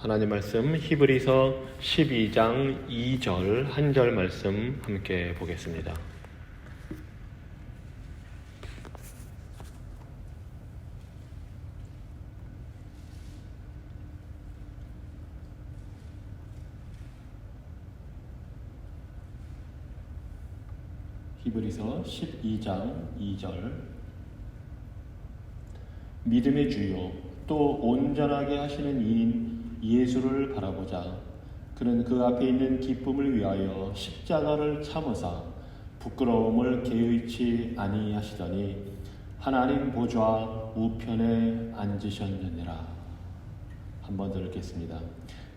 하나님 말씀 히브리서 12장 2절 한 절 말씀 함께 보겠습니다. 히브리서 12장 2절 믿음의 주요 또 온전하게 하시는 이인 예수를 바라보자. 그는 그 앞에 있는 기쁨을 위하여 십자가를 참으사 부끄러움을 개의치 아니하시더니 하나님 보좌 우편에 앉으셨느니라. 한 번 더 읽겠습니다.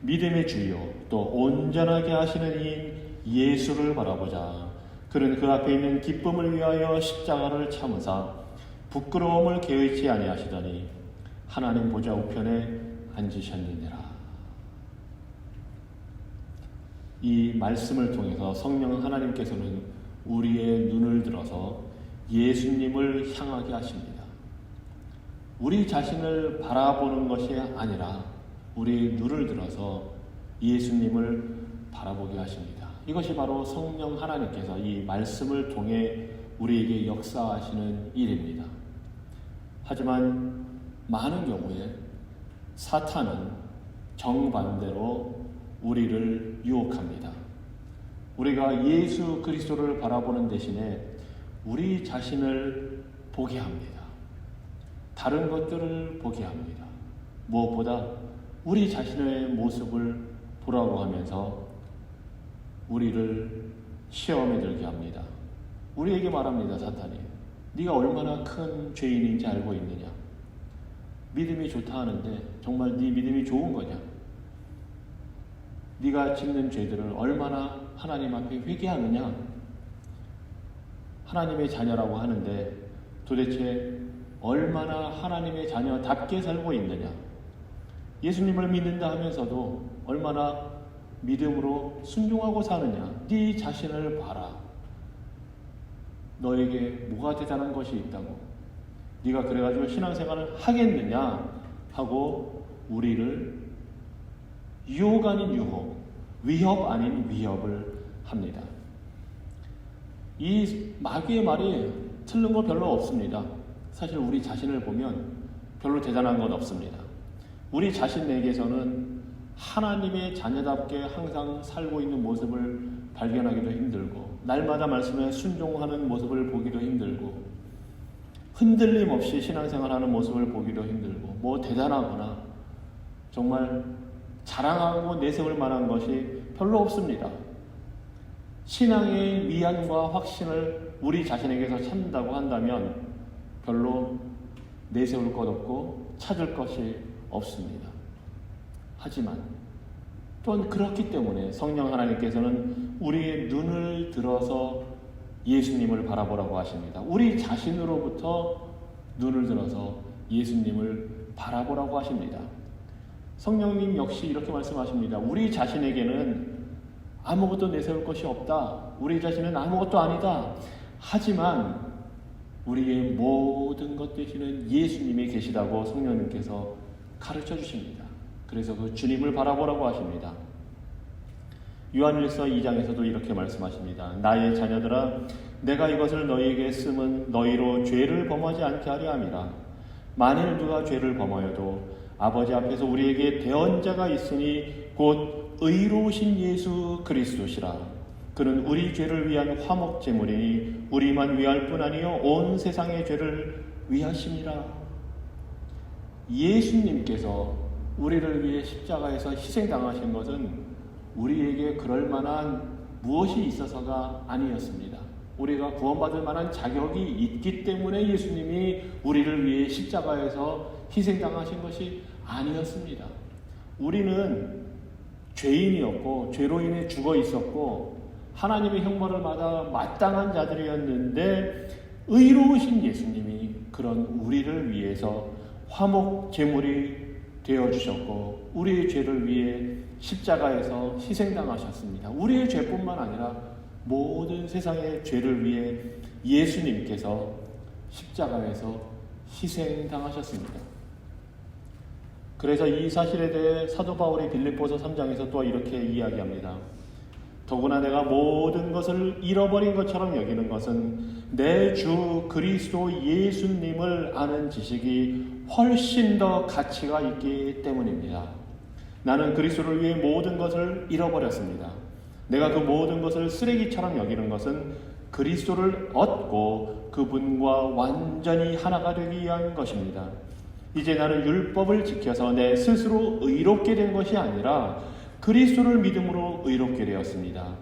믿음의 주요 또 온전하게 하시는 이인 예수를 바라보자. 그는 그 앞에 있는 기쁨을 위하여 십자가를 참으사 부끄러움을 개의치 아니하시더니 하나님 보좌 우편에 앉으셨느니라. 이 말씀을 통해서 성령 하나님께서는 우리의 눈을 들어서 예수님을 향하게 하십니다. 우리 자신을 바라보는 것이 아니라 우리의 눈을 들어서 예수님을 바라보게 하십니다. 이것이 바로 성령 하나님께서 이 말씀을 통해 우리에게 역사하시는 일입니다. 하지만 많은 경우에 사탄은 정반대로 우리를 유혹합니다. 우리가 예수 그리스도를 바라보는 대신에 우리 자신을 보게 합니다. 다른 것들을 보게 합니다. 무엇보다 우리 자신의 모습을 보라고 하면서 우리를 시험에 들게 합니다. 우리에게 말합니다. 사탄이 네가 얼마나 큰 죄인인지 알고 있느냐? 믿음이 좋다 하는데 정말 네 믿음이 좋은 거냐? 네가 짓는 죄들을 얼마나 하나님 앞에 회개하느냐? 하나님의 자녀라고 하는데 도대체 얼마나 하나님의 자녀답게 살고 있느냐? 예수님을 믿는다 하면서도 얼마나 믿음으로 순종하고 사느냐? 네 자신을 봐라. 너에게 뭐가 대단한 것이 있다고? 네가 그래가지고 신앙생활을 하겠느냐? 하고 우리를 유혹 아닌 유혹, 위협 아닌 위협을 합니다. 이 마귀의 말이 틀린 거 별로 없습니다. 사실 우리 자신을 보면 별로 대단한 건 없습니다. 우리 자신에게서는 하나님의 자녀답게 항상 살고 있는 모습을 발견하기도 힘들고 날마다 말씀에 순종하는 모습을 보기도 힘들고 흔들림 없이 신앙생활하는 모습을 보기도 힘들고 뭐 대단하거나 정말 자랑하고 내세울 만한 것이 별로 없습니다. 신앙의 위안과 확신을 우리 자신에게서 찾는다고 한다면 별로 내세울 것 없고 찾을 것이 없습니다. 하지만 또한 그렇기 때문에 성령 하나님께서는 우리의 눈을 들어서 예수님을 바라보라고 하십니다. 우리 자신으로부터 눈을 들어서 예수님을 바라보라고 하십니다. 성령님 역시 이렇게 말씀하십니다. 우리 자신에게는 아무것도 내세울 것이 없다. 우리 자신은 아무것도 아니다. 하지만 우리의 모든 것 되시는 예수님이 계시다고 성령님께서 가르쳐 주십니다. 그래서 그 주님을 바라보라고 하십니다. 요한일서 2장에서도 이렇게 말씀하십니다. 나의 자녀들아 내가 이것을 너희에게 쓰면 너희로 죄를 범하지 않게 하려 함이라. 만일 누가 죄를 범하여도 아버지 앞에서 우리에게 대언자가 있으니 곧 의로우신 예수 그리스도시라. 그는 우리 죄를 위한 화목 제물이니 우리만 위할 뿐 아니요 온 세상의 죄를 위하심이라. 예수님께서 우리를 위해 십자가에서 희생당하신 것은 우리에게 그럴 만한 무엇이 있어서가 아니었습니다. 우리가 구원받을 만한 자격이 있기 때문에 예수님이 우리를 위해 십자가에서 희생당하신 것이 아니었습니다. 우리는 죄인이었고 죄로 인해 죽어 있었고 하나님의 형벌을 받아 마땅한 자들이었는데 의로우신 예수님이 그런 우리를 위해서 화목 제물이 되어주셨고 우리의 죄를 위해 십자가에서 희생당하셨습니다. 우리의 죄뿐만 아니라 모든 세상의 죄를 위해 예수님께서 십자가에서 희생당하셨습니다. 그래서 이 사실에 대해 사도 바울이 빌립보서 3장에서 또 이렇게 이야기합니다. 더구나 내가 모든 것을 잃어버린 것처럼 여기는 것은 내 주 그리스도 예수님을 아는 지식이 훨씬 더 가치가 있기 때문입니다. 나는 그리스도를 위해 모든 것을 잃어버렸습니다. 내가 그 모든 것을 쓰레기처럼 여기는 것은 그리스도를 얻고 그분과 완전히 하나가 되기 위한 것입니다. 이제 나는 율법을 지켜서 내 스스로 의롭게 된 것이 아니라 그리스도를 믿음으로 의롭게 되었습니다.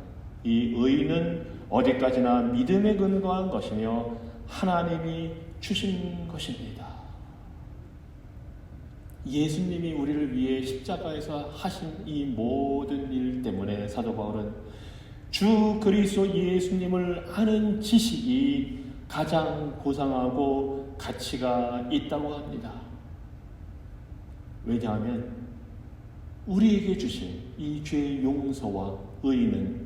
이 의는 어디까지나 믿음에 근거한 것이며 하나님이 주신 것입니다. 예수님이 우리를 위해 십자가에서 하신 이 모든 일 때문에 사도 바울은 주 그리스도 예수님을 아는 지식이 가장 고상하고 가치가 있다고 합니다. 왜냐하면 우리에게 주신 이 죄의 용서와 의는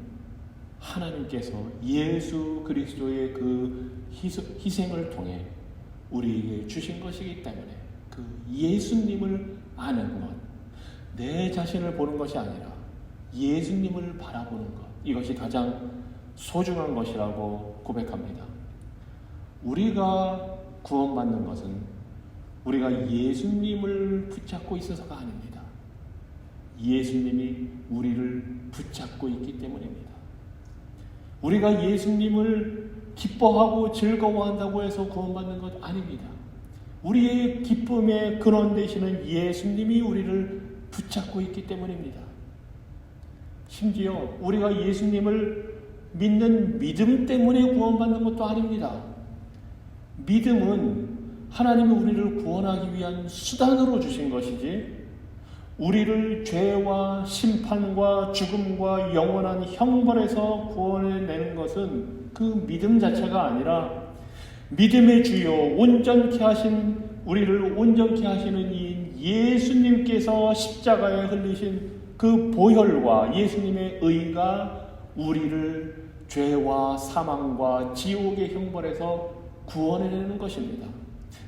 하나님께서 예수 그리스도의 그 희생을 통해 우리에게 주신 것이기 때문에 그 예수님을 아는 것, 내 자신을 보는 것이 아니라 예수님을 바라보는 것, 이것이 가장 소중한 것이라고 고백합니다. 우리가 구원받는 것은 우리가 예수님을 붙잡고 있어서가 아닙니다. 예수님이 우리를 붙잡고 있기 때문입니다. 우리가 예수님을 기뻐하고 즐거워한다고 해서 구원받는 것 아닙니다. 우리의 기쁨의 근원 되시는 예수님이 우리를 붙잡고 있기 때문입니다. 심지어 우리가 예수님을 믿는 믿음 때문에 구원받는 것도 아닙니다. 믿음은 하나님이 우리를 구원하기 위한 수단으로 주신 것이지 우리를 죄와 심판과 죽음과 영원한 형벌에서 구원해내는 것은 그 믿음 자체가 아니라 믿음의 주요 온전케 하신 우리를 온전케 하시는 이 예수님께서 십자가에 흘리신 그 보혈과 예수님의 의가 우리를 죄와 사망과 지옥의 형벌에서 구원해내는 것입니다.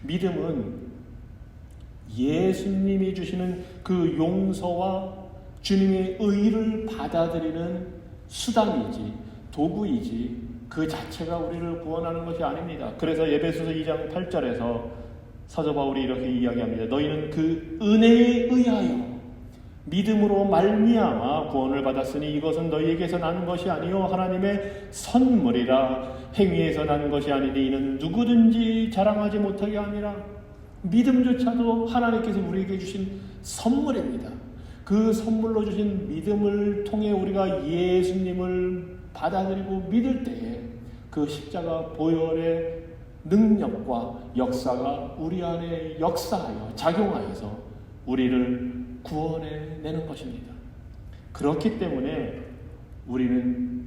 믿음은 예수님이 주시는 그 용서와 주님의 의를 받아들이는 수단이지 도구이지 그 자체가 우리를 구원하는 것이 아닙니다. 그래서 에베소서 2장 8절에서 사도 바울이 이렇게 이야기합니다. 너희는 그 은혜에 의하여 믿음으로 말미암아 구원을 받았으니 이것은 너희에게서 난 것이 아니요 하나님의 선물이라. 행위에서 난 것이 아니니 이는 누구든지 자랑하지 못하게 하니라. 믿음조차도 하나님께서 우리에게 주신 선물입니다. 그 선물로 주신 믿음을 통해 우리가 예수님을 받아들이고 믿을 때에 그 십자가 보혈의 능력과 역사가 우리 안에 역사하여 작용하여서 우리를 구원해내는 것입니다. 그렇기 때문에 우리는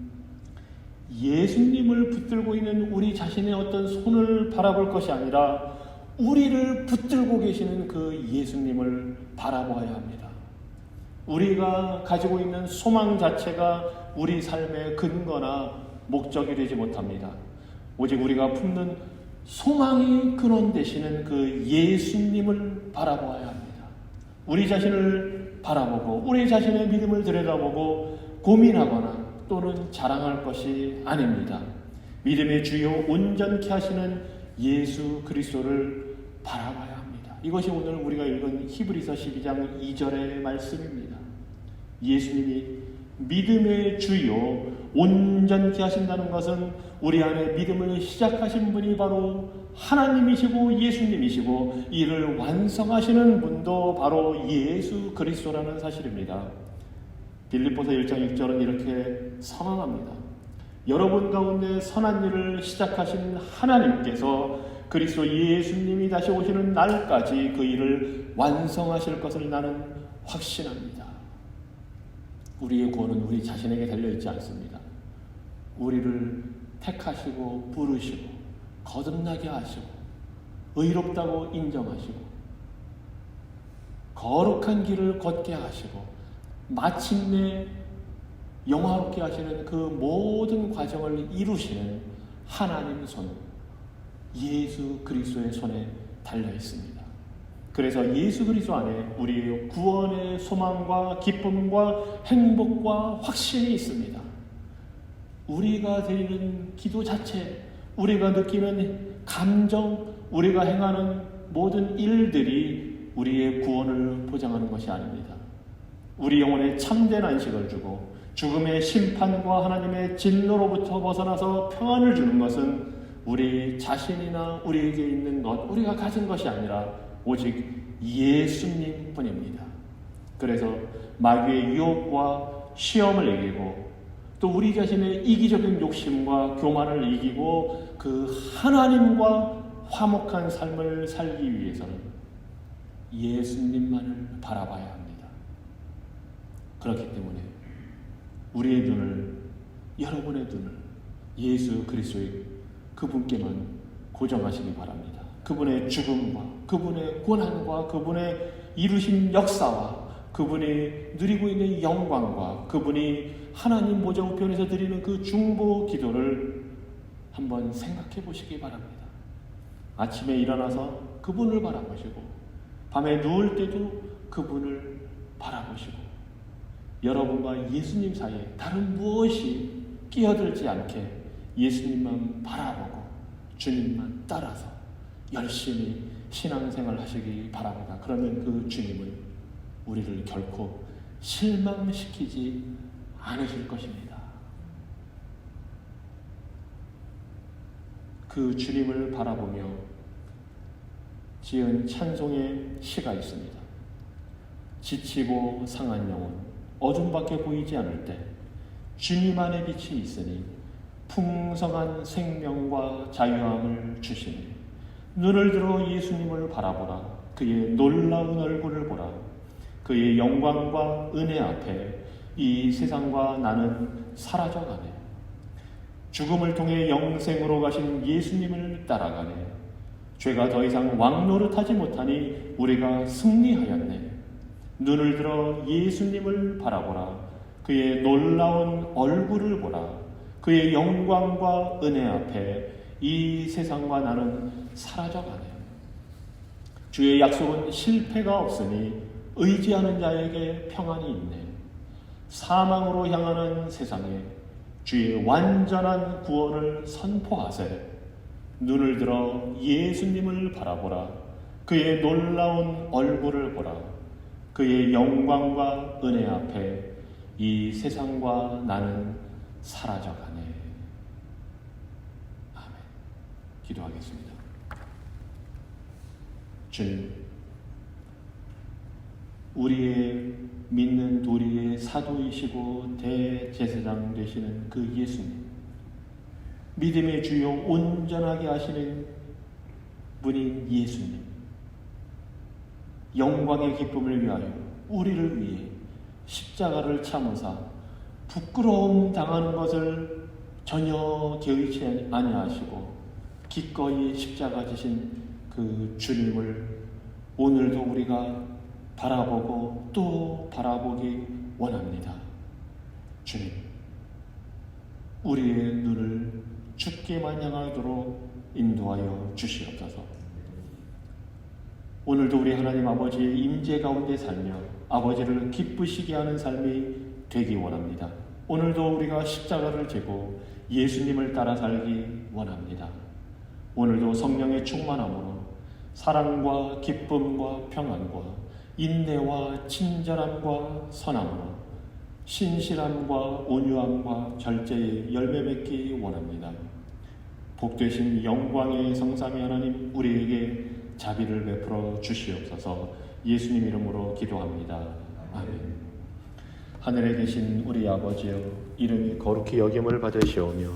예수님을 붙들고 있는 우리 자신의 어떤 손을 바라볼 것이 아니라 우리를 붙들고 계시는 그 예수님을 바라보아야 합니다. 우리가 가지고 있는 소망 자체가 우리 삶의 근거나 목적이 되지 못합니다. 오직 우리가 품는 소망의 근원 되시는 그 예수님을 바라보아야 합니다. 우리 자신을 바라보고 우리 자신의 믿음을 들여다보고 고민하거나 또는 자랑할 것이 아닙니다. 믿음의 주요 온전케 하시는 예수 그리스도를 바라봐야 합니다. 이것이 오늘 우리가 읽은 히브리서 12장 2절의 말씀입니다. 예수님이 믿음의 주요 온전케 하신다는 것은 우리 안에 믿음을 시작하신 분이 바로 하나님이시고 예수님이시고 이를 완성하시는 분도 바로 예수 그리스도라는 사실입니다. 빌립보서 1장 6절은 이렇게 선언합니다. 여러분 가운데 선한 일을 시작하신 하나님께서 그리스도 예수님이 다시 오시는 날까지 그 일을 완성하실 것을 나는 확신합니다. 우리의 구원은 우리 자신에게 달려있지 않습니다. 우리를 택하시고 부르시고 거듭나게 하시고 의롭다고 인정하시고 거룩한 길을 걷게 하시고 마침내 영화롭게 하시는 그 모든 과정을 이루시는 하나님 손, 예수 그리스도의 손에 달려 있습니다. 그래서 예수 그리스도 안에 우리의 구원의 소망과 기쁨과 행복과 확신이 있습니다. 우리가 드리는 기도 자체, 우리가 느끼는 감정, 우리가 행하는 모든 일들이 우리의 구원을 보장하는 것이 아닙니다. 우리 영혼에 참된 안식을 주고 죽음의 심판과 하나님의 진노로부터 벗어나서 평안을 주는 것은 우리 자신이나 우리에게 있는 것, 우리가 가진 것이 아니라 오직 예수님 뿐입니다. 그래서 마귀의 유혹과 시험을 이기고 또 우리 자신의 이기적인 욕심과 교만을 이기고 그 하나님과 화목한 삶을 살기 위해서는 예수님만을 바라봐야 합니다. 그렇기 때문에 우리의 눈을, 여러분의 눈을 예수 그리스도의 그분께만 고정하시기 바랍니다. 그분의 죽음과 그분의 고난과 그분의 이루신 역사와 그분이 누리고 있는 영광과 그분이 하나님 보좌 우편에서 드리는 그 중보 기도를 한번 생각해 보시기 바랍니다. 아침에 일어나서 그분을 바라보시고 밤에 누울 때도 그분을 바라보시고 여러분과 예수님 사이에 다른 무엇이 끼어들지 않게 예수님만 바라보고 주님만 따라서 열심히 신앙생활 하시기 바랍니다. 그러면 그 주님은 우리를 결코 실망시키지 않으실 것입니다. 그 주님을 바라보며 지은 찬송의 시가 있습니다. 지치고 상한 영혼 어둠밖에 보이지 않을 때 주님 안에 빛이 있으니 풍성한 생명과 자유함을 주시니 눈을 들어 예수님을 바라보라. 그의 놀라운 얼굴을 보라. 그의 영광과 은혜 앞에 이 세상과 나는 사라져가네. 죽음을 통해 영생으로 가신 예수님을 따라가네. 죄가 더 이상 왕노릇하지 못하니 우리가 승리하였네. 눈을 들어 예수님을 바라보라. 그의 놀라운 얼굴을 보라. 그의 영광과 은혜 앞에 이 세상과 나는 사라져가네. 주의 약속은 실패가 없으니 의지하는 자에게 평안이 있네. 사망으로 향하는 세상에 주의 완전한 구원을 선포하세. 눈을 들어 예수님을 바라보라. 그의 놀라운 얼굴을 보라. 그의 영광과 은혜 앞에 이 세상과 나는 사라져가네. 아멘. 기도하겠습니다. 주님, 우리의 믿는 도리의 사도이시고 대제사장 되시는 그 예수님, 믿음의 주요 온전하게 하시는 분인 예수님, 영광의 기쁨을 위하여 우리를 위해 십자가를 참으사 부끄러움 당하는 것을 전혀 개의치 아니하시고 기꺼이 십자가 지신 그 주님을 오늘도 우리가 바라보고 또 바라보기 원합니다. 주님, 우리의 눈을 주께만 향하도록 인도하여 주시옵소서. 오늘도 우리 하나님 아버지의 임재 가운데 살며 아버지를 기쁘시게 하는 삶이 되기 원합니다. 오늘도 우리가 십자가를 지고 예수님을 따라 살기 원합니다. 오늘도 성령의 충만함으로 사랑과 기쁨과 평안과 인내와 친절함과 선함으로 신실함과 온유함과 절제의 열매 맺기 원합니다. 복되신 영광의 성삼위 하나님, 우리에게 자비를 베풀어 주시옵소서. 예수님 이름으로 기도합니다. 아멘. 하늘에 계신 우리 아버지여, 이름이 거룩히 여김을 받으시오며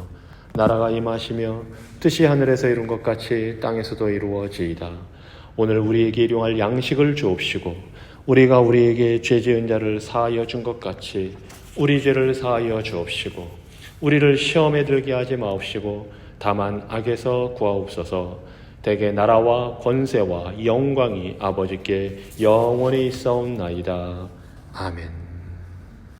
나라가 임하시며 뜻이 하늘에서 이룬 것 같이 땅에서도 이루어지이다. 오늘 우리에게 일용할 양식을 주옵시고 우리가 우리에게 죄 지은 자를 사하여 준 것 같이 우리 죄를 사하여 주옵시고 우리를 시험에 들게 하지 마옵시고 다만 악에서 구하옵소서. 대개 나라와 권세와 영광이 아버지께 영원히 있사옵나이다. 아멘.